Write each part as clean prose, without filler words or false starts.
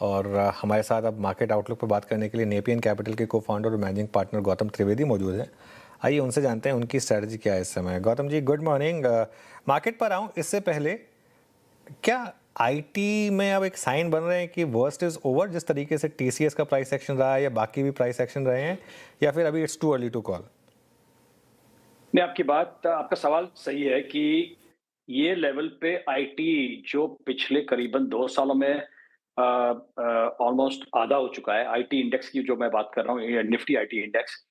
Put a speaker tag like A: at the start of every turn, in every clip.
A: और हमारे साथ अब मार्केट आउटलुक पर बात करने के लिए नेपियन कैपिटल के को-फाउंडर और मैनेजिंग पार्टनर गौतम त्रिवेदी मौजूद हैं। आइए उनसे जानते हैं उनकी स्ट्रैटेजी क्या है इस समय। Gautam ji, good morning. Market पर आऊँ इससे पहले, क्या आईटी में अब एक साइन बन रहे हैं कि वर्स्ट इज ओवर, जिस तरीके से टीसीएस का प्राइस एक्शन रहा है या बाकी भी प्राइस एक्शन रहे हैं, या फिर अभी it's too early to call?
B: नहीं, आपका सवाल सही है कि ये लेवल पे आईटी जो पिछले करीबन 2 सालों में ऑलमोस्ट आधा हो चुका है। आईटी इंडेक्स की जो मैं बात कर रहा हूँ, ये Nifty IT index,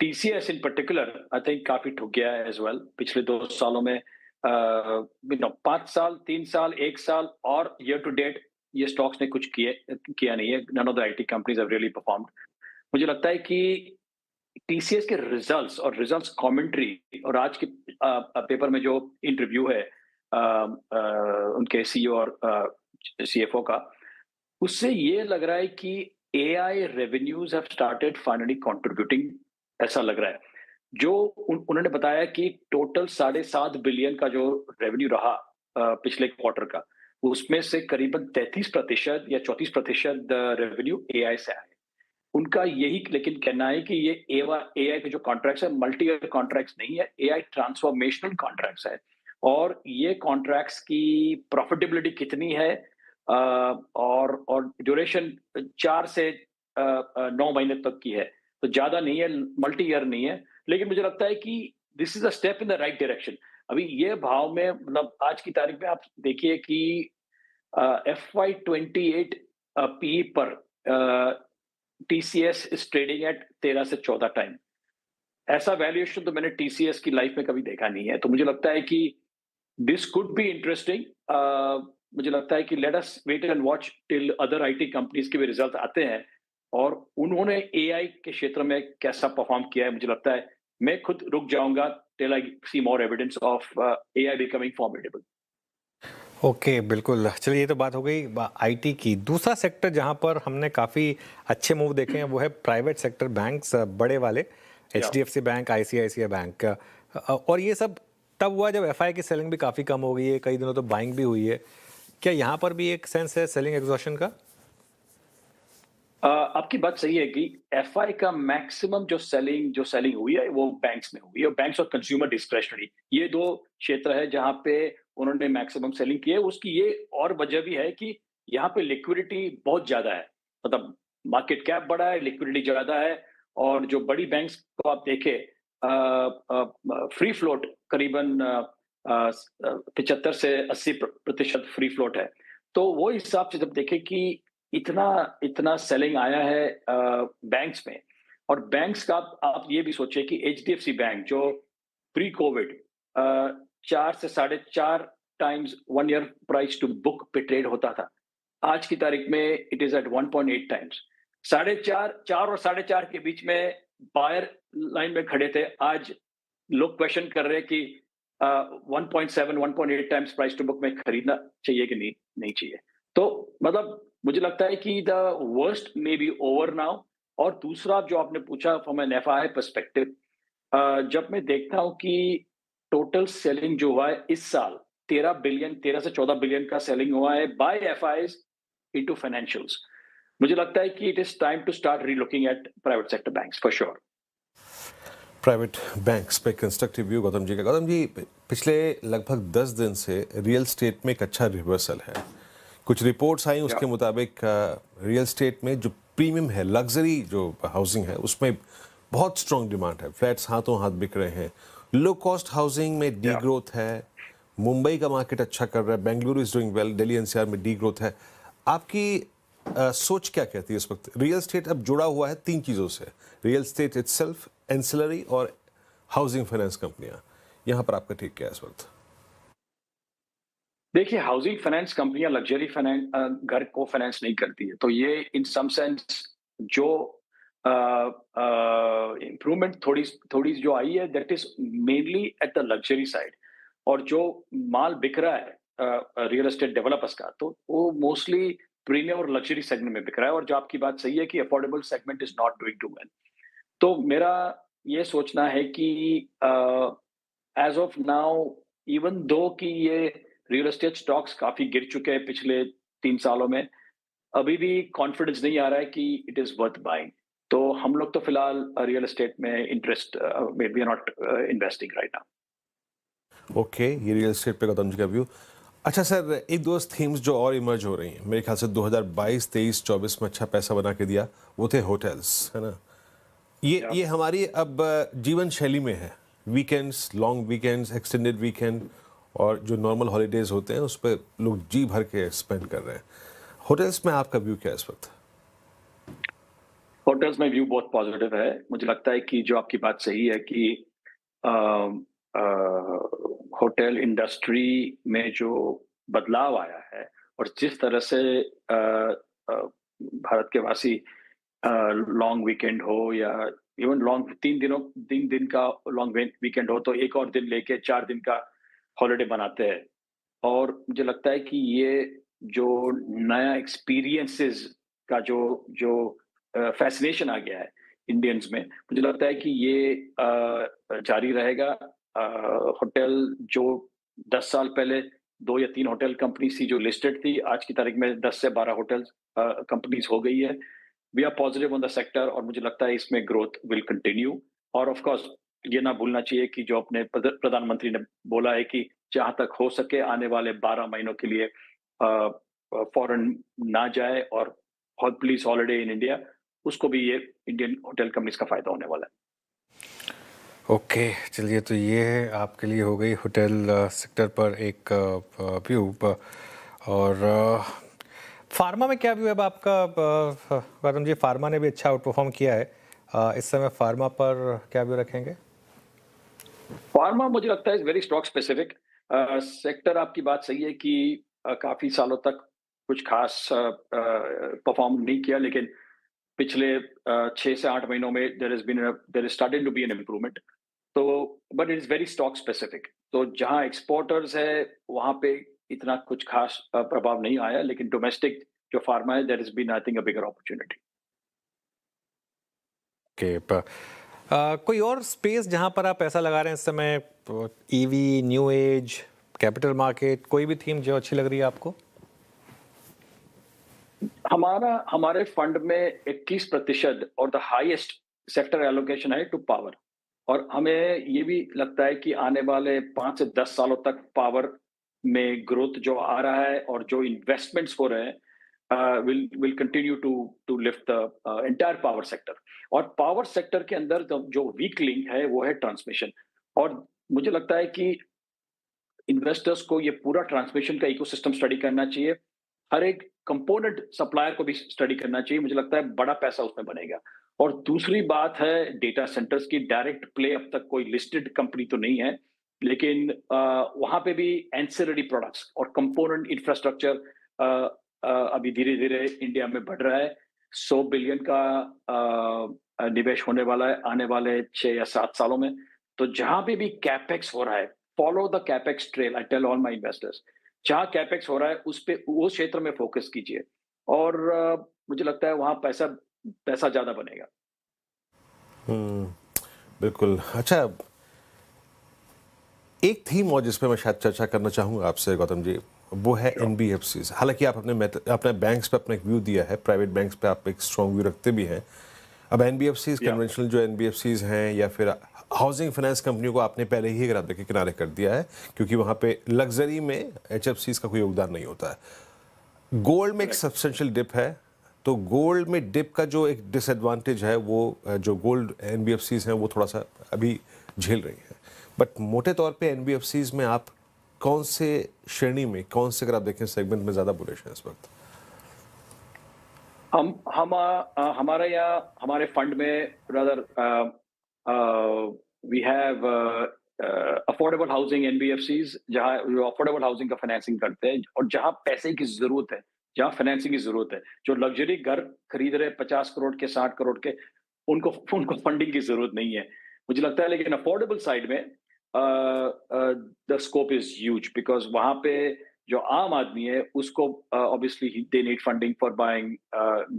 B: TCS in particular I think काफ़ी ठुक गया है एज़ वेल। पिछले 2 सालों में 5 साल, 3 साल, 1 साल और ईयर टू डेट ये स्टॉक्स ने कुछ किया नहीं है। None of the IT companies have really performed. मुझे लगता है कि टीसीएस के रिजल्ट्स और रिजल्ट्स कमेंट्री और आज के पेपर में जो इंटरव्यू है उनके सीईओ और सीएफओ का, उससे ये लग रहा है कि AI revenues have started finally contributing, ऐसा लग रहा है। जो उन्होंने बताया कि टोटल 7.5 बिलियन का जो रेवेन्यू रहा पिछले क्वार्टर का, उसमें से करीबन 33% या 34% रेवेन्यू एआई से आया। उनका यही लेकिन कहना है कि ये एआई के जो कॉन्ट्रैक्ट्स है मल्टी ईयर कॉन्ट्रैक्ट्स नहीं है, एआई ट्रांसफॉर्मेशनल कॉन्ट्रैक्ट्स है। और ये कॉन्ट्रैक्ट्स की प्रॉफिटेबिलिटी कितनी है और ड्यूरेशन 4 से 9 महीने तक की है, तो ज्यादा नहीं है, मल्टी ईयर नहीं है। लेकिन मुझे लगता है कि this is a step in the right direction. अभी ये भाव में मतलब आज की तारीख में आप देखिए कि FY 28 पी पर टीसीएस इज ट्रेडिंग एट 13 से 14 टाइम। ऐसा वैल्यूएशन तो मैंने टीसीएस की लाइफ में कभी देखा नहीं है। तो मुझे लगता है कि दिस कुड बी इंटरेस्टिंग। मुझे लगता है कि let us wait and watch till other IT companies के भी रिजल्ट आते हैं और उन्होंने एआई के क्षेत्र में कैसा परफॉर्म किया है। मुझे लगता है मैं खुद रुक जाऊंगा till I see more evidence of AI becoming formidable.
A: Okay, बिल्कुल। चलिए, ये तो बात हो गई आईटी की। दूसरा सेक्टर जहां पर हमने काफ़ी अच्छे मूव देखे हैं वो है प्राइवेट सेक्टर बैंक्स, बड़े वाले,
B: या
A: एचडीएफसी बैंक, आईसीआईसीआई बैंक। और ये सब तब हुआ जब एफआई की सेलिंग भी काफ़ी कम हो गई है, कई दिनों तो बाइंग भी हुई है। क्या यहाँ पर भी एक सेंस है सेलिंग एग्जॉशन का?
B: आपकी बात सही है कि एफआई का मैक्सिमम जो सेलिंग हुई है वो बैंक्स में हुई है। बैंक्स और कंज्यूमर डिस्क्रेशनरी, ये दो क्षेत्र है जहां पे उन्होंने मैक्सिमम सेलिंग की है। उसकी ये और वजह भी है कि यहाँ पे लिक्विडिटी बहुत ज्यादा है, मतलब मार्केट कैप बड़ा है, लिक्विडिटी ज्यादा है। और जो बड़ी बैंक्स को आप देखें, फ्री फ्लोट करीबन 75 से 80% फ्री फ्लोट है। तो वो हिसाब से जब देखें कि इतना इतना सेलिंग आया है बैंक्स में। और बैंक्स का आप ये भी सोचिए कि एचडीएफसी बैंक जो प्री कोविड 4 से 4.5 times 1 year price to book पे ट्रेड होता था, आज की तारीख में इट इज एट 1.8 टाइम्स। 4.5 और 4.5 के बीच में बायर लाइन में खड़े थे, आज लोग क्वेश्चन कर रहे हैं कि 1.7 1.8 टाइम्स प्राइस टू बुक में खरीदना चाहिए कि नहीं चाहिए। तो मतलब मुझे लगता है कि the worst may be over now. और दूसरा जो आपने पूछा फ्रॉम एन एफआई पर्सपेक्टिव, जब मैं देखता हूं कि टोटल सेलिंग जो हुआ है इस साल 13 से 14 बिलियन का सेलिंग हुआ है बाय एफआईज इनटू फाइनेंशियल्स, मुझे लगता है कि it is time to start relooking at private sector banks for sure.
C: Private banks पे कंस्ट्रक्टिव व्यू गौतम जी का। गौतम जी, पिछले लगभग 10 दिन से रियल स्टेट में एक अच्छा रिवर्सल है। कुछ रिपोर्ट्स आई उसके मुताबिक रियल स्टेट में जो प्रीमियम है, लग्जरी जो हाउसिंग है, उसमें बहुत स्ट्रॉन्ग डिमांड है। फ्लैट्स हाथों हाथ बिक रहे हैं। लो कॉस्ट हाउसिंग में डी ग्रोथ है। मुंबई का मार्केट अच्छा कर रहा है, Bengaluru is doing well, Delhi NCR में डी ग्रोथ है। आपकी सोच क्या कहती है इस वक्त? रियल स्टेट अब जुड़ा हुआ है 3 चीज़ों से, रियल स्टेट इटसेल्फ, एंसिलरी और हाउसिंग फाइनेंस कंपनियां। यहाँ पर आपका ठीक क्या है इस वक्त?
B: देखिए, हाउसिंग फाइनेंस कंपनियां लग्जरी फाइनेंस घर को फाइनेंस नहीं करती है, तो ये इन सम सेंस जो इम्प्रूवमेंट थोड़ी थोड़ी जो आई है that is mainly at the luxury side. और जो माल बिक रहा है रियल एस्टेट डेवलपर्स का, तो वो मोस्टली प्रीमियम और लग्जरी सेगमेंट में बिक रहा है। और जो आपकी बात सही है कि affordable segment is not doing too well. तो मेरा ये सोचना है कि as of now, even though कि ये रियल एस्टेट स्टॉक्स काफी गिर चुके हैं पिछले 3 सालों में, अभी भी कॉन्फिडेंस नहीं आ रहा है कि इट इज वर्थ बाइंग। तो हम लोग तो फिलहाल रियल एस्टेट में interest we are not investing right now.
C: Okay, ये रियल एस्टेट पे गौतम जी का व्यू। अच्छा सर, एक दो थीम्स जो और इमर्ज हो रही हैं मेरे ख्याल से 2022, 23, 24 में अच्छा पैसा बना के दिया, वो थे होटल्स, है ना। ये हमारी अब जीवन शैली में है। Weekends, long weekends, extended weekend और जो नॉर्मल हॉलीडेज होते हैं उस पर लोग जी भर के स्पेंड कर रहे हैं। होटल्स में आपका व्यू क्या है इस वक्त?
B: होटल्स में व्यू बहुत पॉजिटिव है। मुझे लगता है कि जो आपकी बात सही है कि होटल इंडस्ट्री में जो बदलाव आया है और जिस तरह से भारत के वासी लॉन्ग वीकेंड हो या इवन लॉन्ग 3 दिन का लॉन्ग वीकेंड हो तो एक और दिन लेके 4 दिन का हॉलिडे बनाते हैं। और मुझे लगता है कि ये जो नया एक्सपीरियंसेस का जो जो फैसिनेशन आ गया है इंडियंस में, मुझे लगता है कि ये जारी रहेगा। होटल जो 10 साल पहले 2 या 3 होटल कंपनी थी जो लिस्टेड थी, आज की तारीख में 10 से 12 होटल कंपनीज हो गई है। We are positive on the sector और मुझे लगता है इसमें ग्रोथ विल कंटिन्यू। और ऑफ कोर्स ये ना भूलना चाहिए कि जो अपने प्रधानमंत्री ने बोला है कि जहां तक हो सके आने वाले 12 महीनों के लिए फॉरेन ना जाए और प्लीज हॉलिडे इन इंडिया, उसको भी ये इंडियन होटल कंपनीज का फायदा होने वाला है।
A: ओके, चलिए, तो ये है आपके लिए हो गई होटल सेक्टर पर एक व्यू। और फार्मा में क्या व्यू है अब आपका गौतम जी? फार्मा ने भी अच्छा आउट परफॉर्म किया है, इस समय फार्मा पर क्या व्यू रखेंगे?
B: फार्मा मुझे लगता है is very stock specific sector. आपकी बात सही है कि काफी सालों तक कुछ खास परफॉर्म नहीं किया, लेकिन पिछले 6 से 8 महीनों में there is started to be an improvement. तो but it is very stock specific. तो जहां एक्सपोर्टर्स है वहां पे इतना कुछ खास प्रभाव नहीं आया, लेकिन डोमेस्टिक जो फार्मा है there is been I think a bigger opportunity.
A: Okay, कोई और स्पेस जहां पर आप पैसा लगा रहे हैं इस समय? EV, new age, capital market, कोई भी थीम जो अच्छी लग रही है आपको?
B: हमारे फंड में 21% और द हाईएस्ट सेक्टर एलोकेशन है टू पावर। और हमें ये भी लगता है कि आने वाले 5 से 10 सालों तक पावर में ग्रोथ जो आ रहा है और जो इन्वेस्टमेंट्स हो रहे हैं will continue to lift the entire power sector. और पावर सेक्टर के अंदर जो वीक लिंक है वो है ट्रांसमिशन। और मुझे लगता है कि इन्वेस्टर्स को ये पूरा ट्रांसमिशन का इकोसिस्टम स्टडी करना चाहिए। हर एक कंपोनेंट सप्लायर को भी स्टडी करना चाहिए। मुझे लगता है बड़ा पैसा उसमें बनेगा। और दूसरी बात है डेटा सेंटर्स की। डायरेक्ट प्ले अब तक कोई लिस्टेड कंपनी तो नहीं है, लेकिन वहां पे भी एंसिलरी प्रोडक्ट्स और कंपोनेंट इंफ्रास्ट्रक्चर अभी धीरे धीरे इंडिया में बढ़ रहा है। 100 बिलियन का निवेश होने वाला है आने वाले 6 या 7 सालों में। तो जहां पे भी कैपेक्स हो रहा है, follow the capex trail. I tell all my investors, जहां कैपेक्स हो रहा है उस पे उस क्षेत्र में फोकस कीजिए। और मुझे लगता है वहां पैसा पैसा ज्यादा बनेगा।
C: बिल्कुल। अच्छा, एक थीम और जिस पे मैं शायद चर्चा करना चाहूँगा आपसे गौतम जी, वो है एनबीएफसीज। हालांकि आप अपने बैंक्स पे अपना एक व्यू दिया है, प्राइवेट बैंक्स पे आप एक स्ट्रॉन्ग व्यू रखते भी हैं। अब एनबीएफसीज, कन्वेंशनल जो एनबीएफसीज हैं या फिर हाउसिंग फाइनेंस कंपनियों को आपने पहले ही अगर के किनारे कर दिया है, क्योंकि वहाँ पे लग्जरी में एचएफसीज का कोई योगदान नहीं होता है। गोल्ड में एक सब्सटेंशियल डिप है, तो गोल्ड में डिप का जो एक डिसएडवांटेज है वो जो गोल्ड एनबीएफसीज हैं वो थोड़ा सा अभी झेल रही है। बट मोटे तौर पे एनबीएफसीज में आप कौन से श्रेणी में, कौन से अगर आप देखें सेगमेंट में ज़्यादा बुलिश हैं इस वक्त?
B: हमारे यहाँ हमारे फंड में rather we have affordable housing NBFCs, जहाँ अफोर्डेबल हाउसिंग का फाइनेंसिंग करते हैं और जहाँ पैसे की जरूरत है, जहाँ फाइनेंसिंग की जरूरत है। जो लग्जरी घर खरीद रहे 50 करोड़ के 60 करोड़ के, उनको उनको फंडिंग की जरूरत नहीं है मुझे लगता है। लेकिन अफोर्डेबल साइड में the scope is huge, because वहां पे जो आम आदमी है उसको obviously they need funding for buying.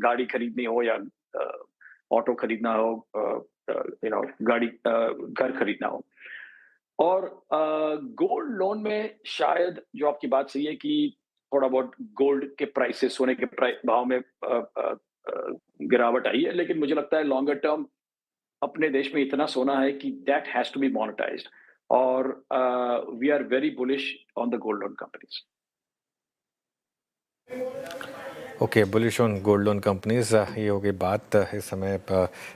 B: गाड़ी खरीदनी हो या ऑटो खरीदना हो, गाड़ी घर खरीदना हो। और गोल्ड लोन में शायद जो आपकी बात सही है कि थोड़ा बहुत गोल्ड के प्राइसेस, सोने के भाव में गिरावट आई है, लेकिन मुझे लगता है लॉन्गर टर्म अपने देश में इतना सोना है कि that has to be monetized, और we are very bullish on the gold loan companies.
A: Okay, bullish on gold loan companies, ये हो गई बात इस समय।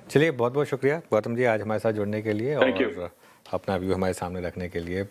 A: चलिए, बहुत बहुत शुक्रिया गौतम जी आज हमारे साथ जुड़ने के लिए
B: Thank you.
A: और अपना व्यू हमारे सामने रखने के लिए।